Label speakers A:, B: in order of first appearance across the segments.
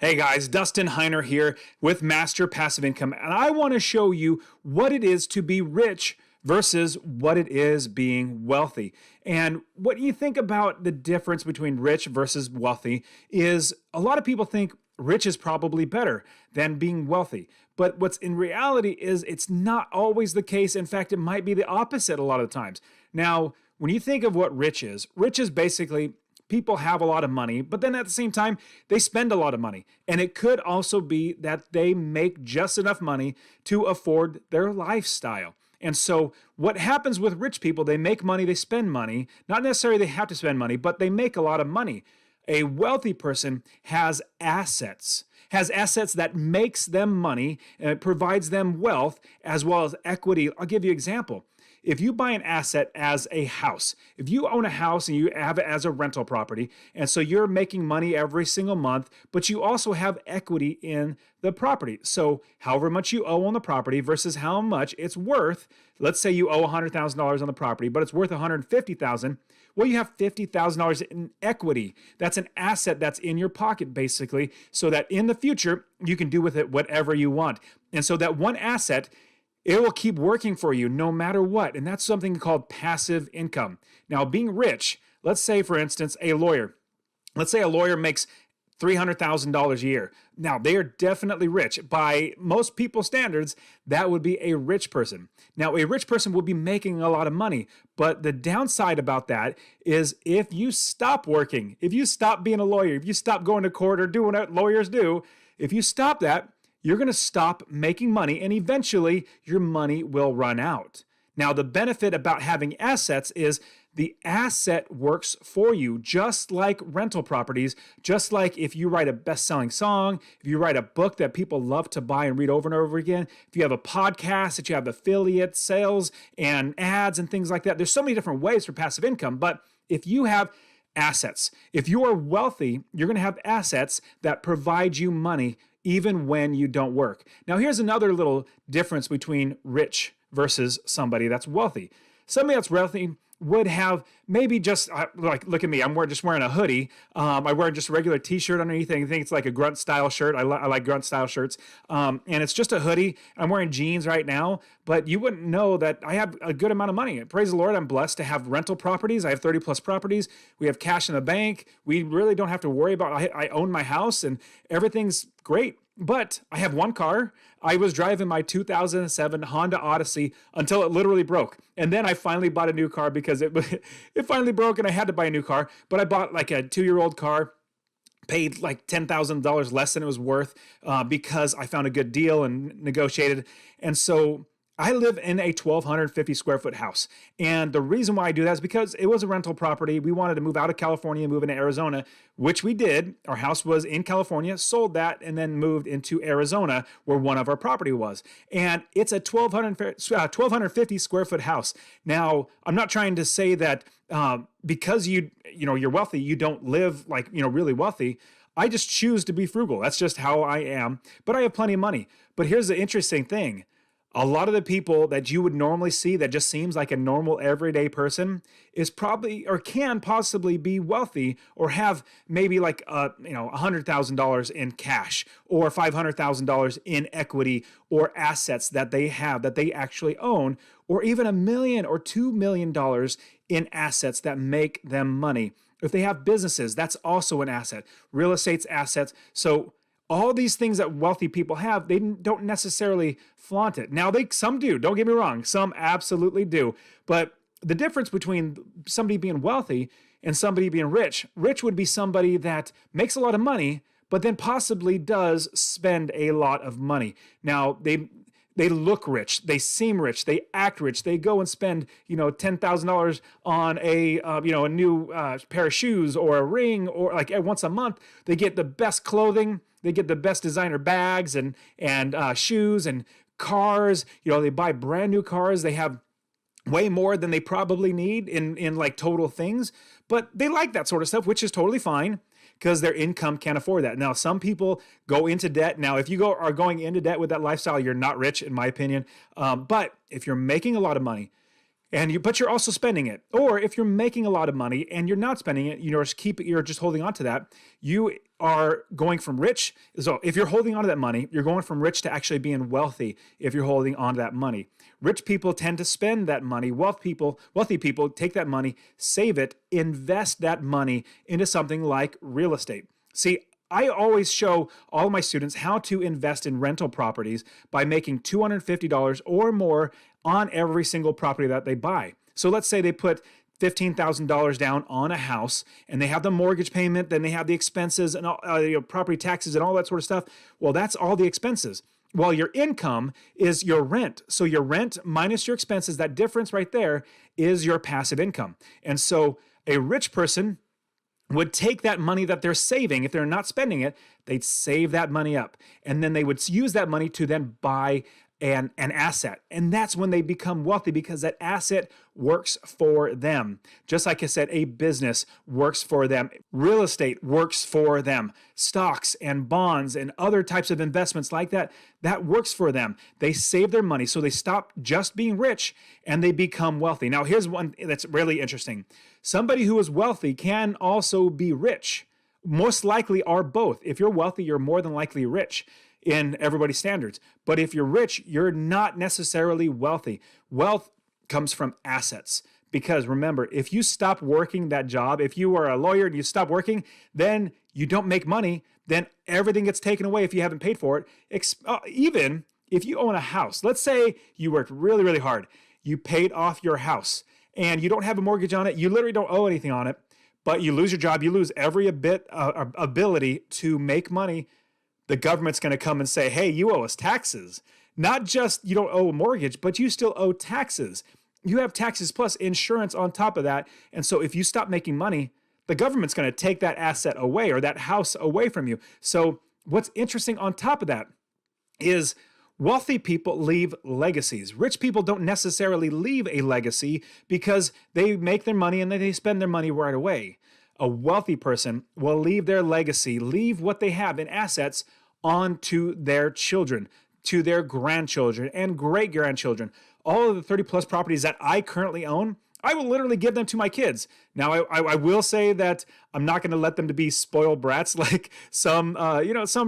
A: Hey guys, Dustin Heiner here with Master Passive Income, and I want to show you what it is to be rich versus what it is being wealthy. And what you think about the difference between rich versus wealthy is a lot of people think rich is probably better than being wealthy. But what's in reality is it's not always the case. In fact, it might be the opposite a lot of times. Now, when you think of what rich is basically people have a lot of money, but then at the same time, they spend a lot of money. And it could also be that they make just enough money to afford their lifestyle. And so what happens with rich people, they make money, they spend money. Not necessarily they have to spend money, but they make a lot of money. A wealthy person has assets that makes them money and it provides them wealth as well as equity. I'll give you an example. If you buy an asset as a house, if you own a house and you have it as a rental property, and so you're making money every single month, but you also have equity in the property. So however much you owe on the property versus how much it's worth, let's say you owe $100,000 on the property, but it's worth $150,000. Well, you have $50,000 in equity. That's an asset that's in your pocket, basically, so that in the future, you can do with it whatever you want. And so that one asset, it will keep working for you no matter what. And that's something called passive income. Now, being rich, let's say, for instance, a lawyer. Let's say a lawyer makes $300,000 a year. Now, they are definitely rich. By most people's standards, that would be a rich person. Now, a rich person will be making a lot of money. But the downside about that is if you stop working, if you stop being a lawyer, if you stop going to court or doing what lawyers do, if you stop that, you're going to stop making money and eventually your money will run out. Now, the benefit about having assets is the asset works for you, just like rental properties, just like if you write a best-selling song, if you write a book that people love to buy and read over and over again, if you have a podcast that you have affiliate sales and ads and things like that. There's so many different ways for passive income, but if you have assets, if you are wealthy, you're going to have assets that provide you money even when you don't work. Now, here's another little difference between rich versus somebody that's wealthy. Somebody that's wealthy would have maybe just, like, look at me, I'm just wearing a hoodie. I wear just a regular t-shirt underneath. I think it's like a grunt style shirt. I like grunt style shirts. And it's just a hoodie. I'm wearing jeans right now, but you wouldn't know that I have a good amount of money. Praise the Lord, I'm blessed to have rental properties. I have 30 plus properties. We have cash in the bank. We really don't have to worry about, I own my house and everything's great. But I have one car. I was driving my 2007 Honda Odyssey until it literally broke. And then I finally bought a new car because it finally broke and I had to buy a new car. But I bought like a 2-year-old car, paid like $10,000 less than it was worth because I found a good deal and negotiated. And so I live in a 1,250 square foot house. And the reason why I do that is because it was a rental property. We wanted to move out of California and move into Arizona, which we did. Our house was in California, sold that, and then moved into Arizona where one of our property was. And it's a 1,250 square foot house. Now, I'm not trying to say that because you're wealthy, you don't live like, really wealthy. I just choose to be frugal. That's just how I am. But I have plenty of money. But here's the interesting thing. A lot of the people that you would normally see that just seems like a normal everyday person is probably or can possibly be wealthy or have maybe like $100,000 in cash or $500,000 in equity or assets that they have that they actually own, or even $1 million or $2 million in assets that make them money. If they have businesses, that's also an asset. Real estate's assets. So all these things that wealthy people have, they don't necessarily flaunt it. Now, some do. Don't get me wrong. Some absolutely do. But the difference between somebody being wealthy and somebody being rich would be somebody that makes a lot of money, but then possibly does spend a lot of money. Now, they look rich, they seem rich, they act rich, they go and spend, $10,000 on a new pair of shoes or a ring, or like once a month. They get the best clothing, they get the best designer bags and shoes and cars. They buy brand new cars. They have way more than they probably need in like total things, but they like that sort of stuff, which is totally fine because their income can't afford that. Now, some people go into debt. Now, if you are going into debt with that lifestyle, you're not rich, in my opinion. But if you're making a lot of money, but you're also spending it, or if you're making a lot of money and you're not spending it, you're just holding on to that, you are going from rich. So if you're holding on to that money, you're going from rich to actually being wealthy if you're holding on to that money. Rich people tend to spend that money. Wealthy people take that money, save it, invest that money into something like real estate. See, I always show all of my students how to invest in rental properties by making $250 or more on every single property that they buy. So let's say they put $15,000 down on a house and they have the mortgage payment, then they have the expenses and all, property taxes and all that sort of stuff. Well, that's all the expenses. Well, your income is your rent. So your rent minus your expenses, that difference right there is your passive income. And so a rich person would take that money that they're saving. If they're not spending it, they'd save that money up. And then they would use that money to then buy an asset. And that's when they become wealthy, because that asset works for them. Just like I said, a business works for them. Real estate works for them. Stocks and bonds and other types of investments like that, that works for them. They save their money, so they stop just being rich and they become wealthy. Now, here's one that's really interesting. Somebody who is wealthy can also be rich. Most likely are both. If you're wealthy, you're more than likely rich in everybody's standards. But if you're rich, you're not necessarily wealthy. Wealth comes from assets. Because remember, if you stop working that job, if you are a lawyer and you stop working, then you don't make money, then everything gets taken away if you haven't paid for it. Even if you own a house, let's say you worked really, really hard, you paid off your house and you don't have a mortgage on it, you literally don't owe anything on it, but you lose your job, you lose every bit of ability to make money. The government's going to come and say, hey, you owe us taxes. Not just you don't owe a mortgage, but you still owe taxes. You have taxes plus insurance on top of that. And so if you stop making money, the government's going to take that asset away or that house away from you. So what's interesting on top of that is wealthy people leave legacies. Rich people don't necessarily leave a legacy because they make their money and then they spend their money right away. A wealthy person will leave their legacy, leave what they have in assets on to their children, to their grandchildren and great-grandchildren. All of the 30 plus properties that I currently own, I will literally give them to my kids. Now, I will say that I'm not going to let them to be spoiled brats like some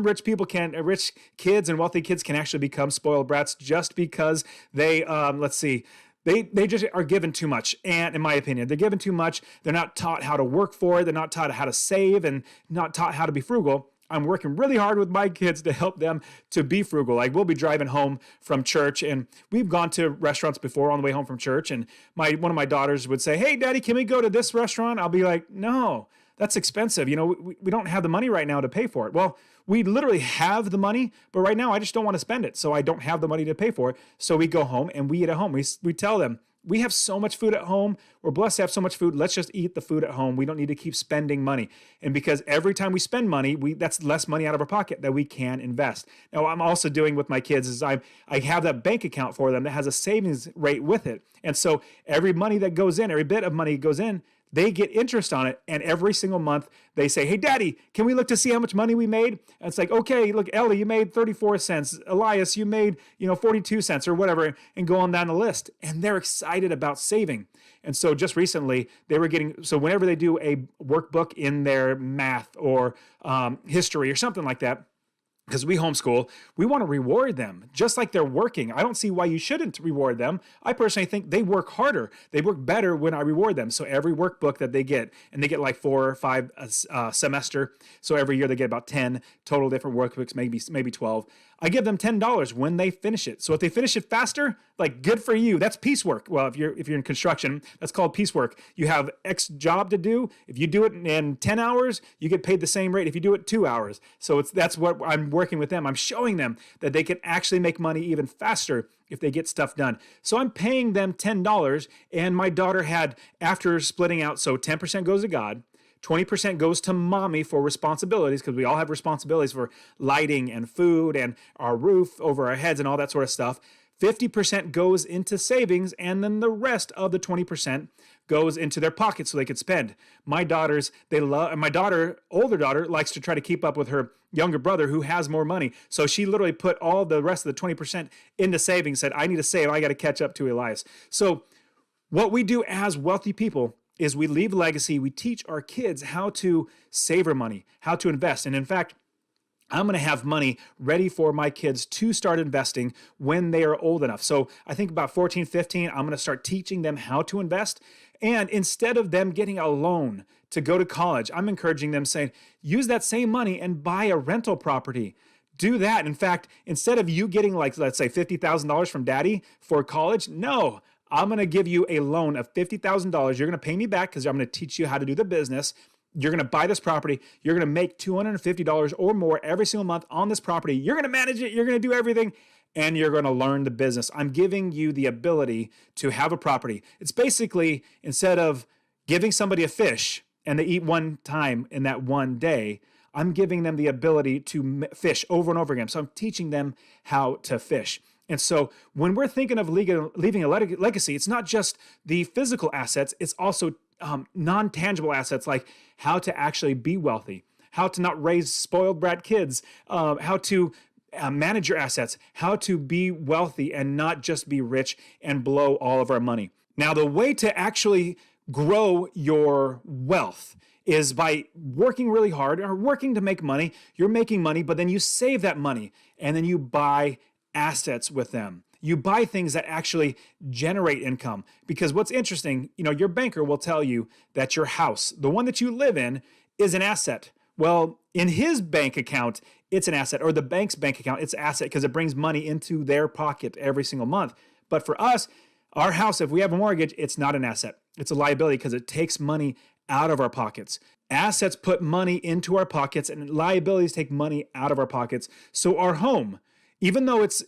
A: rich people can, rich kids and wealthy kids can actually become spoiled brats just because they, They just are given too much. And in my opinion, they're given too much. They're not taught how to work for it. They're not taught how to save and not taught how to be frugal. I'm working really hard with my kids to help them to be frugal. Like we'll be driving home from church and we've gone to restaurants before on the way home from church. And one of my daughters would say, hey, Daddy, can we go to this restaurant? I'll be like, no, that's expensive. We don't have the money right now to pay for it. Well, we literally have the money, but right now I just don't want to spend it. So I don't have the money to pay for it. So we go home and we eat at home. We tell them, we have so much food at home. We're blessed to have so much food. Let's just eat the food at home. We don't need to keep spending money. And because every time we spend money, that's less money out of our pocket that we can invest. Now, what I'm also doing with my kids is I have that bank account for them that has a savings rate with it. And so every money that goes in, every bit of money goes in, they get interest on it. And every single month they say, hey, Daddy, can we look to see how much money we made? And it's like, okay, look, Ellie, you made 34 cents. Elias, you made, 42 cents or whatever, and go on down the list. And they're excited about saving. And so just recently they were so whenever they do a workbook in their math or history or something like that, because we homeschool, we want to reward them just like they're working. I don't see why you shouldn't reward them. I personally think they work harder. They work better when I reward them. So every workbook that they get, and they get like 4 or 5 a semester. So every year they get about 10 total different workbooks, maybe 12. I give them $10 when they finish it. So if they finish it faster, like good for you. That's piecework. Well, if you're in construction, that's called piecework. You have X job to do. If you do it in 10 hours, you get paid the same rate if you do it 2 hours. So that's what I'm working with them. I'm showing them that they can actually make money even faster if they get stuff done. So I'm paying them $10, and my daughter had, after splitting out, so 10% goes to God, 20% goes to mommy for responsibilities, because we all have responsibilities for lighting and food and our roof over our heads and all that sort of stuff. 50% goes into savings, and then the rest of the 20% goes into their pockets so they could spend. My daughters, older daughter, likes to try to keep up with her younger brother who has more money. So she literally put all the rest of the 20% into savings, said, I need to save, I got to catch up to Elias. So what we do as wealthy people is we leave a legacy. We teach our kids how to save our money, how to invest. And in fact, I'm going to have money ready for my kids to start investing when they are old enough. So I think about 14, 15, I'm going to start teaching them how to invest. And instead of them getting a loan to go to college, I'm encouraging them saying, use that same money and buy a rental property. Do that. In fact, instead of you getting like, let's say $50,000 from daddy for college, no, I'm going to give you a loan of $50,000. You're going to pay me back because I'm going to teach you how to do the business. You're going to buy this property. You're going to make $250 or more every single month on this property. You're going to manage it. You're going to do everything, and you're going to learn the business. I'm giving you the ability to have a property. It's basically, instead of giving somebody a fish and they eat one time in that one day, I'm giving them the ability to fish over and over again. So I'm teaching them how to fish. And so when we're thinking of leaving a legacy, it's not just the physical assets, it's also non-tangible assets, like how to actually be wealthy, how to not raise spoiled brat kids, how to manage your assets, how to be wealthy and not just be rich and blow all of our money. Now, the way to actually grow your wealth is by working really hard or working to make money. You're making money, but then you save that money and then you buy assets with them. You buy things that actually generate income. Because what's interesting, your banker will tell you that your house, the one that you live in, is an asset. Well, in his bank account, it's an asset, or the bank's bank account, it's an asset because it brings money into their pocket every single month. But for us, our house, if we have a mortgage, it's not an asset. It's a liability because it takes money out of our pockets. Assets put money into our pockets and liabilities take money out of our pockets. So our home, even though it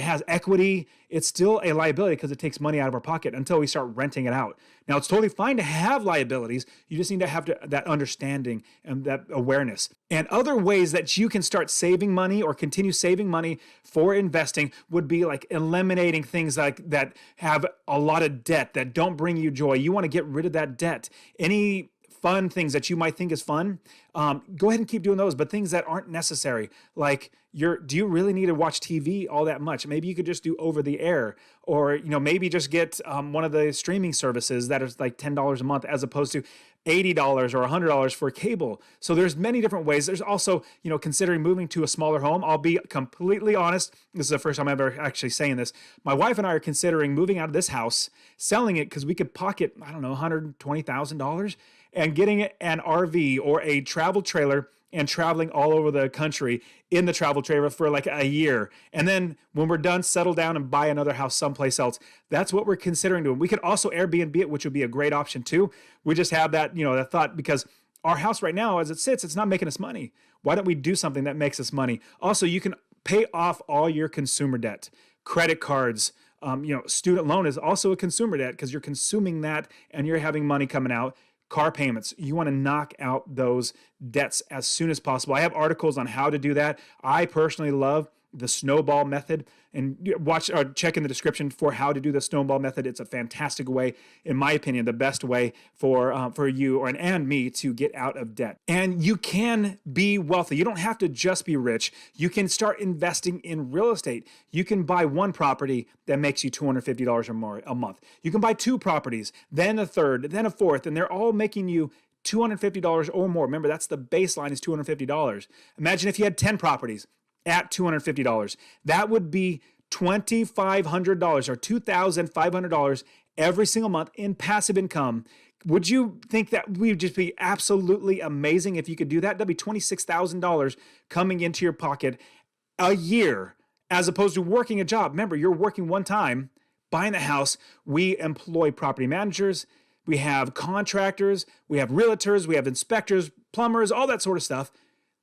A: has equity, it's still a liability because it takes money out of our pocket until we start renting it out. Now, it's totally fine to have liabilities. You just need to have that understanding and that awareness. And other ways that you can start saving money or continue saving money for investing would be like eliminating things like that have a lot of debt that don't bring you joy. You want to get rid of that debt. Any fun things that you might think is fun, go ahead and keep doing those. But things that aren't necessary, like do you really need to watch TV all that much? Maybe you could just do over the air, or maybe just get one of the streaming services that is like $10 a month as opposed to $80 or $100 for cable. So there's many different ways. There's also, considering moving to a smaller home. I'll be completely honest. This is the first time I'm ever actually saying this. My wife and I are considering moving out of this house, selling it because we could pocket, $120,000 and getting an RV or a travel trailer and traveling all over the country in the travel trailer for like a year. And then when we're done, settle down and buy another house someplace else. That's what we're considering doing. We could also Airbnb it, which would be a great option too. We just have that, that thought because our house right now, as it sits, it's not making us money. Why don't we do something that makes us money? Also, you can pay off all your consumer debt, credit cards. Student loan is also a consumer debt because you're consuming that and you're having money coming out. Car payments, you want to knock out those debts as soon as possible. I have articles on how to do that. I personally love the snowball method, and check in the description for how to do the snowball method. It's a fantastic way, in my opinion, the best way for you and me to get out of debt. And you can be wealthy. You don't have to just be rich. You can start investing in real estate. You can buy one property that makes you $250 or more a month. You can buy two properties, then a third, then a fourth, and they're all making you $250 or more. Remember, that's the baseline is $250. Imagine if you had 10 properties at $250. That would be $2,500 or $2,500 every single month in passive income. Would you think that would just be absolutely amazing if you could do that? That'd be $26,000 coming into your pocket a year, as opposed to working a job. Remember, you're working one time, buying the house. We employ property managers. We have contractors. We have realtors. We have inspectors, plumbers, all that sort of stuff.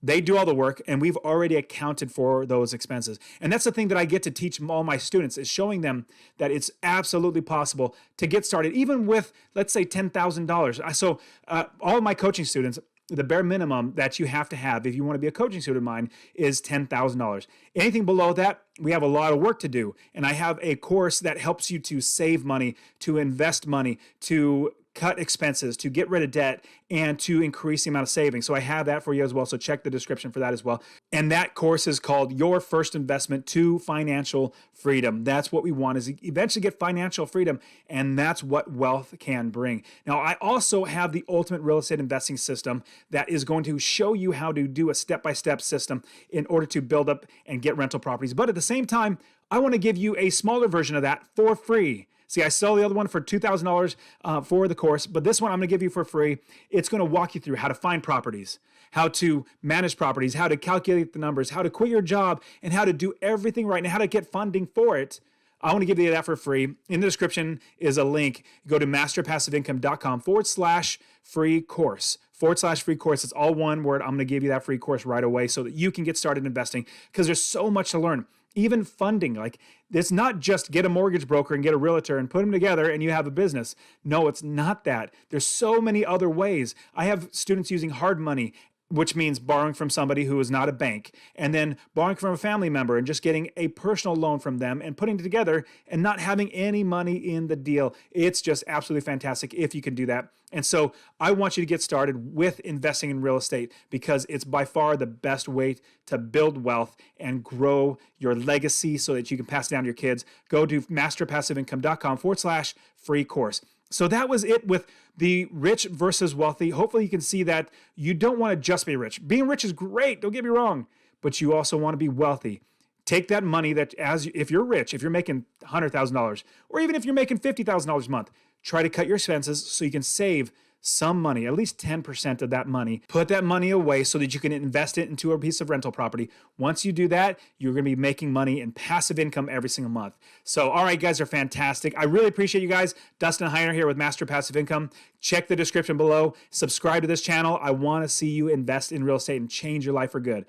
A: They do all the work, and we've already accounted for those expenses. And that's the thing that I get to teach all my students, is showing them that it's absolutely possible to get started, even with, let's say, $10,000. So all of my coaching students, the bare minimum that you have to have if you want to be a coaching student of mine is $10,000. Anything below that, we have a lot of work to do. And I have a course that helps you to save money, to invest money, to cut expenses, to get rid of debt, and to increase the amount of savings. So I have that for you as well. So check the description for that as well. And that course is called Your First Investment to Financial Freedom. That's what we want, is eventually get financial freedom. And that's what wealth can bring. Now, I also have the ultimate real estate investing system that is going to show you how to do a step-by-step system in order to build up and get rental properties. But at the same time, I want to give you a smaller version of that for free. See, I sell the other one for $2,000 for the course, but this one I'm going to give you for free. It's going to walk you through how to find properties, how to manage properties, how to calculate the numbers, how to quit your job, and how to do everything right, and how to get funding for it. I want to give you that for free. In the description is a link. Go to masterpassiveincome.com/free course. /free course. It's all one word. I'm going to give you that free course right away so that you can get started investing, because there's so much to learn. Even funding, like, it's not just get a mortgage broker and get a realtor and put them together and you have a business. No, it's not that. There's so many other ways. I have students using hard money, which means borrowing from somebody who is not a bank, and then borrowing from a family member and just getting a personal loan from them and putting it together and not having any money in the deal. It's just absolutely fantastic if you can do that. And so I want you to get started with investing in real estate, because it's by far the best way to build wealth and grow your legacy so that you can pass it down to your kids. Go to masterpassiveincome.com/free course. So that was it with the rich versus wealthy. Hopefully you can see that you don't want to just be rich. Being rich is great, don't get me wrong, but you also want to be wealthy. Take that money that, if you're rich, if you're making $100,000, or even if you're making $50,000 a month, try to cut your expenses so you can save some money, at least 10% of that money. Put that money away so that you can invest it into a piece of rental property. Once you do that, you're going to be making money in passive income every single month. So, all right, guys are fantastic. I really appreciate you guys. Dustin Heiner here with Master Passive Income. Check the description below. Subscribe to this channel. I want to see you invest in real estate and change your life for good.